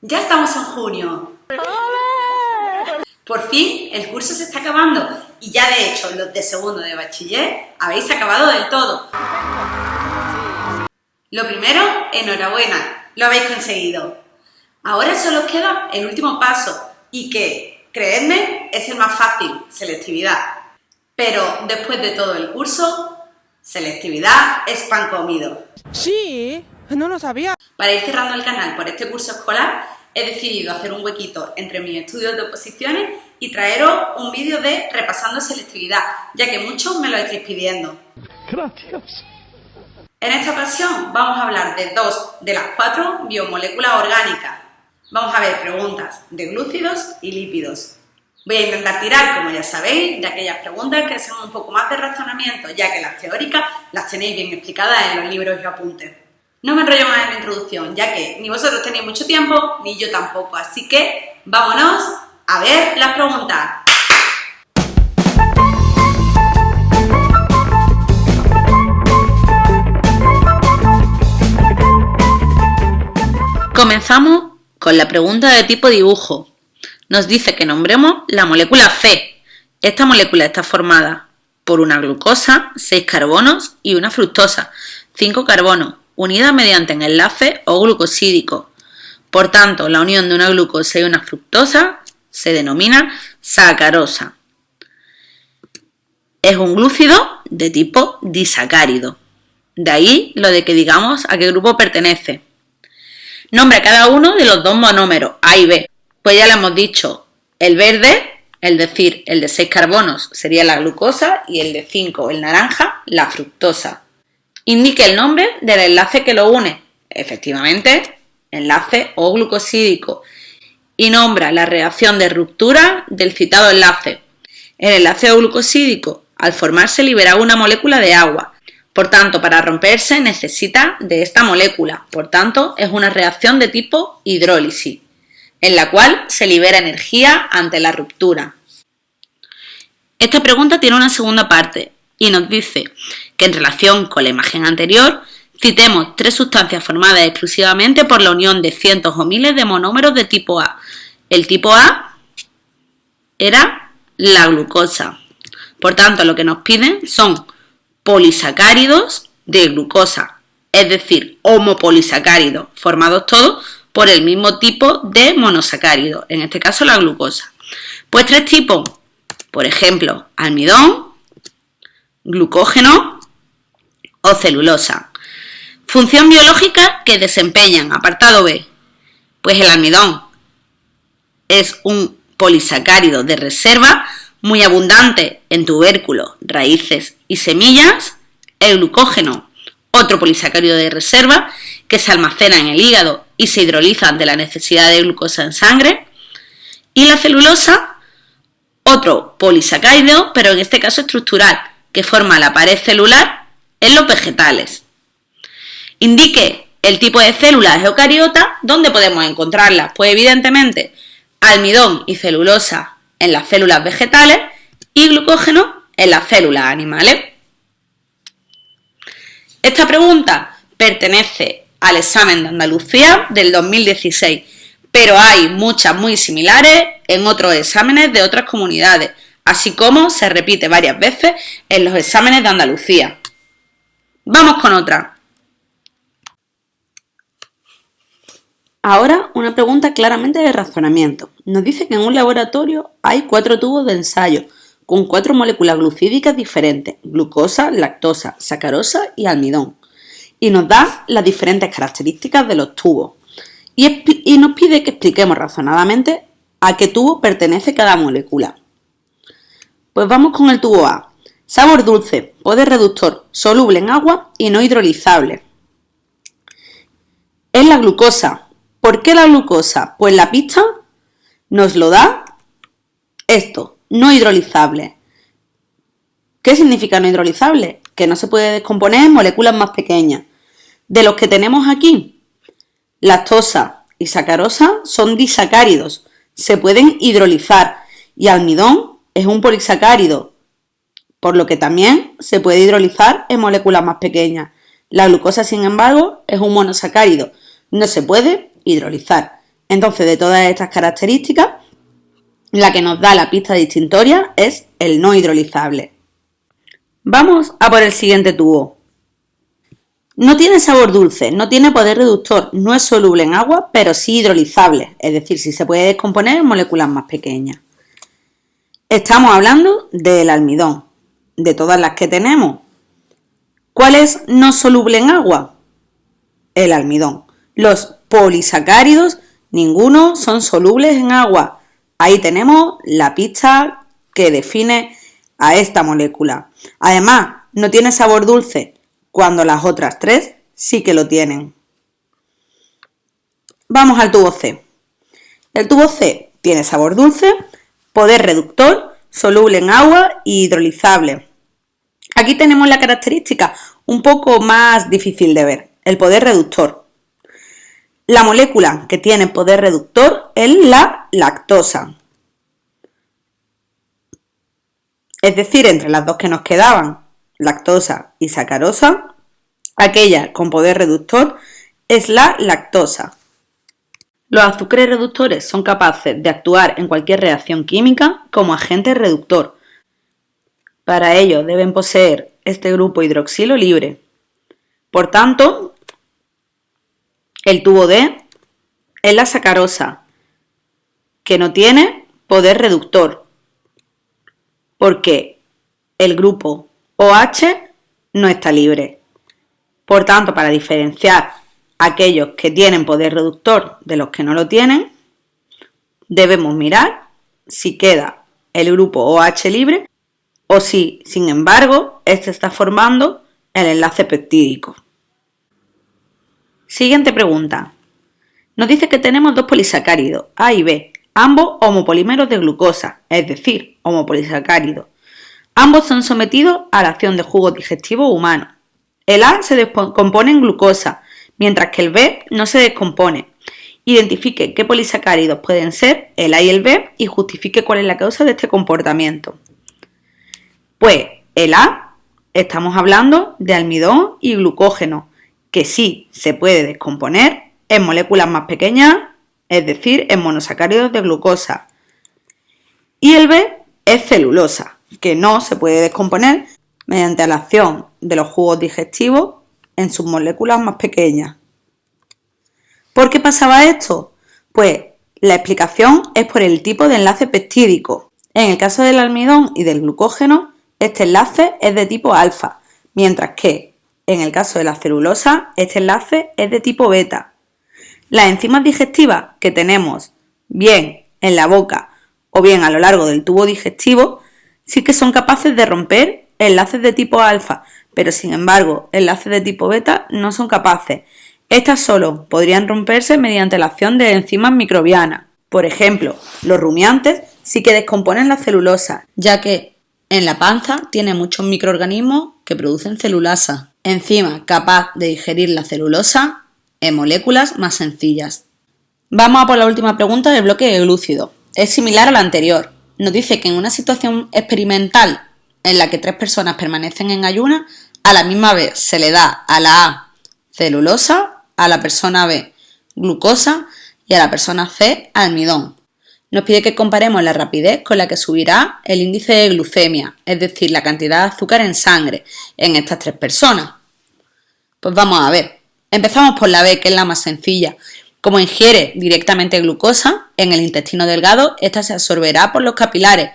Ya estamos en junio. Por fin el curso se está acabando y ya de hecho los de segundo de bachiller habéis acabado del todo. Lo primero, enhorabuena, lo habéis conseguido. Ahora solo os queda el último paso y que, creedme, es el más fácil, selectividad. Pero después de todo el curso, selectividad es pan comido. Sí, no lo sabía. Para ir cerrando el canal por este curso escolar, he decidido hacer un huequito entre mis estudios de oposiciones y traeros un vídeo de repasando selectividad, ya que muchos me lo estáis pidiendo. Gracias. En esta ocasión vamos a hablar de 2 de las 4 biomoléculas orgánicas. Vamos a ver preguntas de glúcidos y lípidos. Voy a intentar tirar, como ya sabéis, de aquellas preguntas que sean un poco más de razonamiento, ya que las teóricas las tenéis bien explicadas en los libros y apuntes. No me enrollo más en la introducción, ya que ni vosotros tenéis mucho tiempo, ni yo tampoco, así que vámonos a ver las preguntas. Comenzamos con la pregunta de tipo dibujo. Nos dice que nombremos la molécula C. Esta molécula está formada por una glucosa, 6 carbonos y una fructosa, 5 carbonos, unidas mediante un enlace o glucosídico. Por tanto, la unión de una glucosa y una fructosa se denomina sacarosa. Es un glúcido de tipo disacárido. De ahí lo de que digamos a qué grupo pertenece. Nombra cada uno de los 2 monómeros, A y B. Pues ya lo hemos dicho, el verde, es decir, el de 6 carbonos, sería la glucosa y el de 5, el naranja, la fructosa. Indique el nombre del enlace que lo une, efectivamente, enlace o glucosídico, y nombra la reacción de ruptura del citado enlace. El enlace o glucosídico, al formarse, libera una molécula de agua. Por tanto, para romperse necesita de esta molécula. Por tanto, es una reacción de tipo hidrólisis, en la cual se libera energía ante la ruptura. Esta pregunta tiene una segunda parte y nos dice que en relación con la imagen anterior, citemos 3 sustancias formadas exclusivamente por la unión de cientos o miles de monómeros de tipo A. El tipo A era la glucosa. Por tanto, lo que nos piden son polisacáridos de glucosa, es decir, homopolisacáridos, formados todos por el mismo tipo de monosacárido, en este caso la glucosa. Pues 3 tipos, por ejemplo, almidón, glucógeno o celulosa. Función biológica que desempeñan, apartado B. Pues el almidón es un polisacárido de reserva muy abundante en tubérculos, raíces y semillas. El glucógeno, otro polisacárido de reserva que se almacena en el hígado y se hidroliza ante la necesidad de glucosa en sangre. Y la celulosa, otro polisacárido, pero en este caso estructural, que forma la pared celular en los vegetales. Indique el tipo de células eucariota, ¿dónde podemos encontrarlas? Pues evidentemente almidón y celulosa en las células vegetales y glucógeno en las células animales. Esta pregunta pertenece al examen de Andalucía del 2016, pero hay muchas muy similares en otros exámenes de otras comunidades, así como se repite varias veces en los exámenes de Andalucía. Vamos con otra. Ahora una pregunta claramente de razonamiento. Nos dice que en un laboratorio hay 4 tubos de ensayo con 4 moléculas glucídicas diferentes, glucosa, lactosa, sacarosa y almidón. Y nos da las diferentes características de los tubos. Y nos pide que expliquemos razonadamente a qué tubo pertenece cada molécula. Pues vamos con el tubo A. Sabor dulce, poder reductor, soluble en agua y no hidrolizable. Es la glucosa. ¿Por qué la glucosa? Pues la pista nos lo da esto, no hidrolizable. ¿Qué significa no hidrolizable? Que no se puede descomponer en moléculas más pequeñas. De los que tenemos aquí, lactosa y sacarosa son disacáridos, se pueden hidrolizar y almidón es un polisacárido, por lo que también se puede hidrolizar en moléculas más pequeñas. La glucosa, sin embargo, es un monosacárido, no se puede hidrolizar. Entonces, de todas estas características, la que nos da la pista distintoria es el no hidrolizable. Vamos a por el siguiente tubo. No tiene sabor dulce, no tiene poder reductor, no es soluble en agua, pero sí hidrolizable, es decir, sí se puede descomponer en moléculas más pequeñas. Estamos hablando del almidón, de todas las que tenemos. ¿Cuál es no soluble en agua? El almidón. Los polisacáridos, ninguno son solubles en agua. Ahí tenemos la pista que define a esta molécula. Además, no tiene sabor dulce, cuando las otras tres sí que lo tienen. Vamos al tubo C. El tubo C tiene sabor dulce, poder reductor, soluble en agua y hidrolizable. Aquí tenemos la característica un poco más difícil de ver, el poder reductor. La molécula que tiene poder reductor es la lactosa. Es decir, entre las dos que nos quedaban, lactosa y sacarosa, aquella con poder reductor es la lactosa. Los azúcares reductores son capaces de actuar en cualquier reacción química como agente reductor. Para ello deben poseer este grupo hidroxilo libre. Por tanto, el tubo D es la sacarosa, que no tiene poder reductor, porque el grupo OH no está libre. Por tanto, para diferenciar aquellos que tienen poder reductor de los que no lo tienen, debemos mirar si queda el grupo OH libre o si, sin embargo, este está formando el enlace peptídico. Siguiente pregunta. Nos dice que tenemos dos polisacáridos, A y B, ambos homopolímeros de glucosa, es decir, homopolisacáridos. Ambos son sometidos a la acción de jugos digestivos humanos. El A se descompone en glucosa, mientras que el B no se descompone. Identifique qué polisacáridos pueden ser el A y el B y justifique cuál es la causa de este comportamiento. Pues el A, estamos hablando de almidón y glucógeno, que sí se puede descomponer en moléculas más pequeñas, es decir, en monosacáridos de glucosa. Y el B es celulosa, que no se puede descomponer mediante la acción de los jugos digestivos en sus moléculas más pequeñas. ¿Por qué pasaba esto? Pues la explicación es por el tipo de enlace peptídico. En el caso del almidón y del glucógeno, este enlace es de tipo alfa, mientras que en el caso de la celulosa, este enlace es de tipo beta. Las enzimas digestivas que tenemos bien en la boca o bien a lo largo del tubo digestivo sí que son capaces de romper enlaces de tipo alfa, pero sin embargo enlaces de tipo beta no son capaces. Estas solo podrían romperse mediante la acción de enzimas microbianas. Por ejemplo, los rumiantes sí que descomponen la celulosa, ya que en la panza tiene muchos microorganismos que producen celulasa, enzima capaz de digerir la celulosa en moléculas más sencillas. Vamos a por la última pregunta del bloque de glúcido. Es similar a la anterior. Nos dice que en una situación experimental en la que 3 personas permanecen en ayunas, a la misma vez se le da a la A celulosa, a la persona B glucosa y a la persona C almidón. Nos pide que comparemos la rapidez con la que subirá el índice de glucemia, es decir, la cantidad de azúcar en sangre en estas 3 personas. Pues vamos a ver. Empezamos por la B, que es la más sencilla. Como ingiere directamente glucosa en el intestino delgado, esta se absorberá por los capilares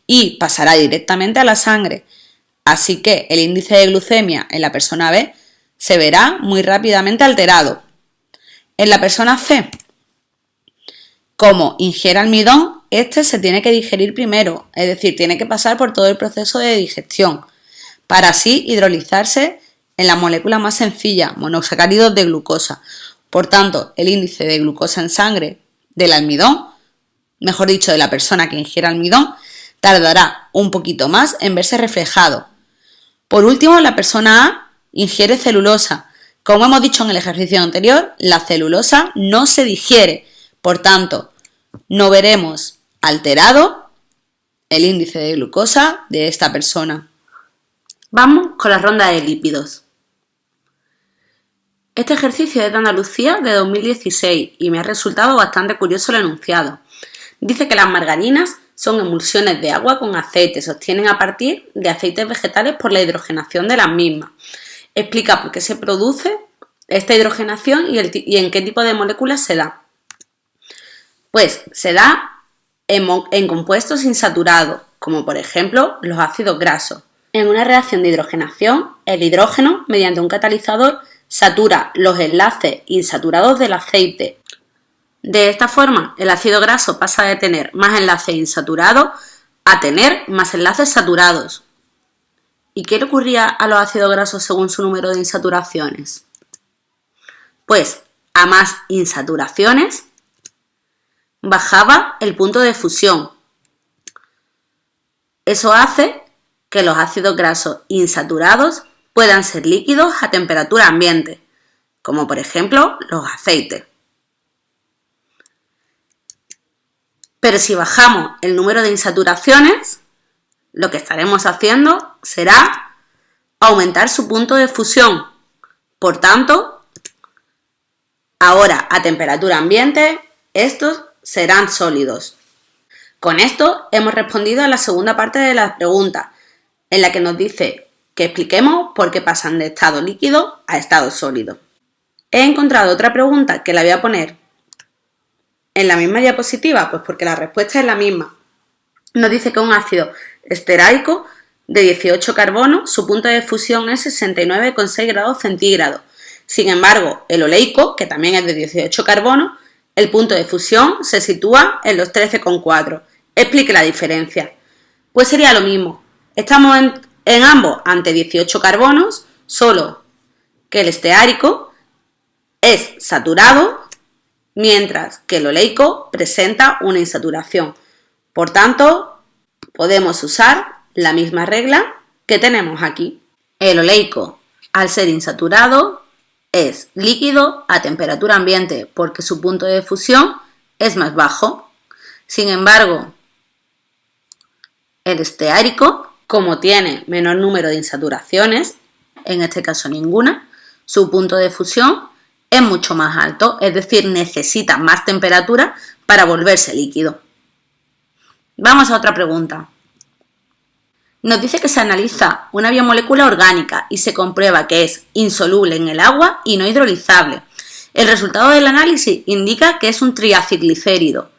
y pasará directamente a la sangre. Así que el índice de glucemia en la persona B se verá muy rápidamente alterado. En la persona C, como ingiere almidón, este se tiene que digerir primero, es decir, tiene que pasar por todo el proceso de digestión, para así hidrolizarse en la molécula más sencilla, monosacáridos de glucosa. Por tanto, el índice de glucosa en sangre del almidón, mejor dicho, de la persona que ingiere almidón, tardará un poquito más en verse reflejado. Por último, la persona A ingiere celulosa. Como hemos dicho en el ejercicio anterior, la celulosa no se digiere, por tanto, no veremos alterado el índice de glucosa de esta persona. Vamos con la ronda de lípidos. Este ejercicio es de Andalucía de 2016 y me ha resultado bastante curioso el enunciado. Dice que las margarinas son emulsiones de agua con aceite, se obtienen a partir de aceites vegetales por la hidrogenación de las mismas. Explica por qué se produce esta hidrogenación y en qué tipo de moléculas se da. Pues se da en compuestos insaturados, como por ejemplo los ácidos grasos. En una reacción de hidrogenación, el hidrógeno, mediante un catalizador, satura los enlaces insaturados del aceite. De esta forma, el ácido graso pasa de tener más enlaces insaturados a tener más enlaces saturados. ¿Y qué le ocurría a los ácidos grasos según su número de insaturaciones? Pues a más insaturaciones bajaba el punto de fusión. Eso hace que los ácidos grasos insaturados puedan ser líquidos a temperatura ambiente, como por ejemplo los aceites. Pero si bajamos el número de insaturaciones, lo que estaremos haciendo será aumentar su punto de fusión. Por tanto, ahora a temperatura ambiente, estos serán sólidos. Con esto hemos respondido a la segunda parte de la pregunta, en la que nos dice que expliquemos por qué pasan de estado líquido a estado sólido. He encontrado otra pregunta que la voy a poner en la misma diapositiva, pues porque la respuesta es la misma. Nos dice que un ácido estearaico de 18 carbonos, su punto de fusión es 69,6 grados centígrados. Sin embargo, el oleico, que también es de 18 carbonos, el punto de fusión se sitúa en los 13,4. Explique la diferencia. Pues sería lo mismo. Estamos en ambos ante 18 carbonos, solo que el esteárico es saturado, mientras que el oleico presenta una insaturación. Por tanto, podemos usar la misma regla que tenemos aquí. El oleico, al ser insaturado, es líquido a temperatura ambiente porque su punto de fusión es más bajo. Sin embargo, el esteárico, como tiene menor número de insaturaciones, en este caso ninguna, su punto de fusión es mucho más alto, es decir, necesita más temperatura para volverse líquido. Vamos a otra pregunta. Nos dice que se analiza una biomolécula orgánica y se comprueba que es insoluble en el agua y no hidrolizable. El resultado del análisis indica que es un triacilglicérido.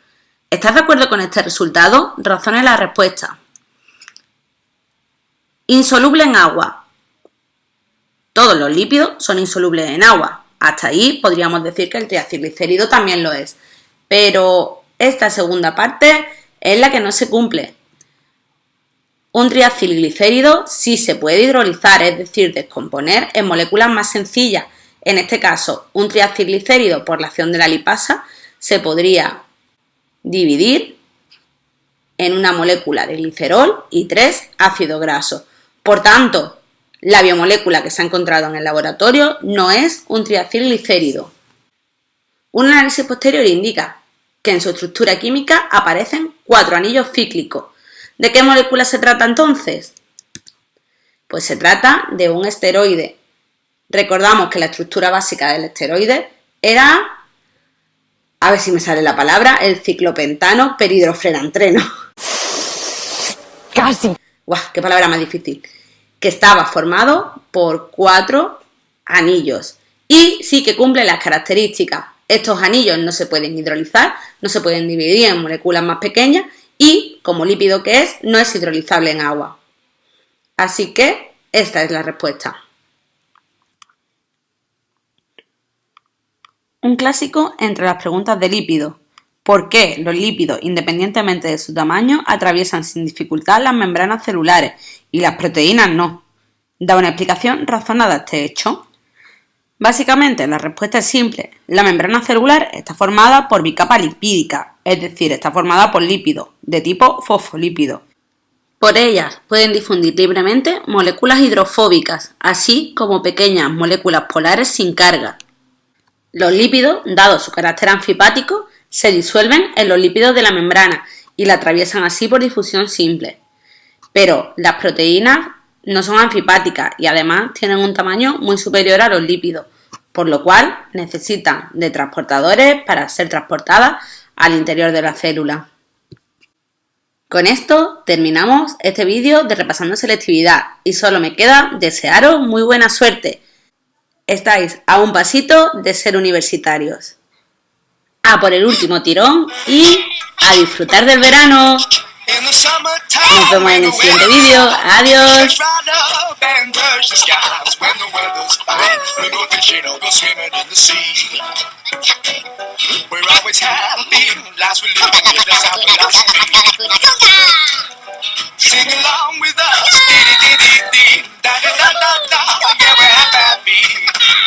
¿Estás de acuerdo con este resultado? Razone la respuesta. Insoluble en agua. Todos los lípidos son insolubles en agua. Hasta ahí podríamos decir que el triacilglicérido también lo es. Pero esta segunda parte es la que no se cumple. Un triacilglicérido sí se puede hidrolizar, es decir, descomponer en moléculas más sencillas. En este caso, un triacilglicérido por la acción de la lipasa se podría dividir en una molécula de glicerol y 3 ácidos grasos. Por tanto, la biomolécula que se ha encontrado en el laboratorio no es un triacilglicérido. Un análisis posterior indica que en su estructura química aparecen 4 anillos cíclicos. ¿De qué molécula se trata entonces? Pues se trata de un esteroide. Recordamos que la estructura básica del esteroide era, a ver si me sale la palabra, el ciclopentano perhidrofenantreno. Casi. ¡Guau! ¡Qué palabra más difícil! Que estaba formado por 4 anillos y sí que cumple las características. Estos anillos no se pueden hidrolizar, no se pueden dividir en moléculas más pequeñas y, como lípido que es, no es hidrolizable en agua. Así que esta es la respuesta. Un clásico entre las preguntas de lípidos. ¿Por qué los lípidos, independientemente de su tamaño, atraviesan sin dificultad las membranas celulares y las proteínas no? Da una explicación razonada a este hecho. Básicamente, la respuesta es simple. La membrana celular está formada por bicapa lipídica, es decir, está formada por lípidos de tipo fosfolípido. Por ellas pueden difundir libremente moléculas hidrofóbicas, así como pequeñas moléculas polares sin carga. Los lípidos, dado su carácter anfipático, se disuelven en los lípidos de la membrana y la atraviesan así por difusión simple. Pero las proteínas no son anfipáticas y además tienen un tamaño muy superior a los lípidos. por lo cual necesitan de transportadores para ser transportadas al interior de la célula. Con esto terminamos este vídeo de Repasando Selectividad y solo me queda desearos muy buena suerte. Estáis a un pasito de ser universitarios. A por el último tirón y a disfrutar del verano. Nos vemos en el siguiente vídeo. Adiós. Sing along with us, dee da da da da da, yeah we're happy,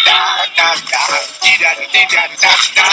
da da da, dee da da da da da.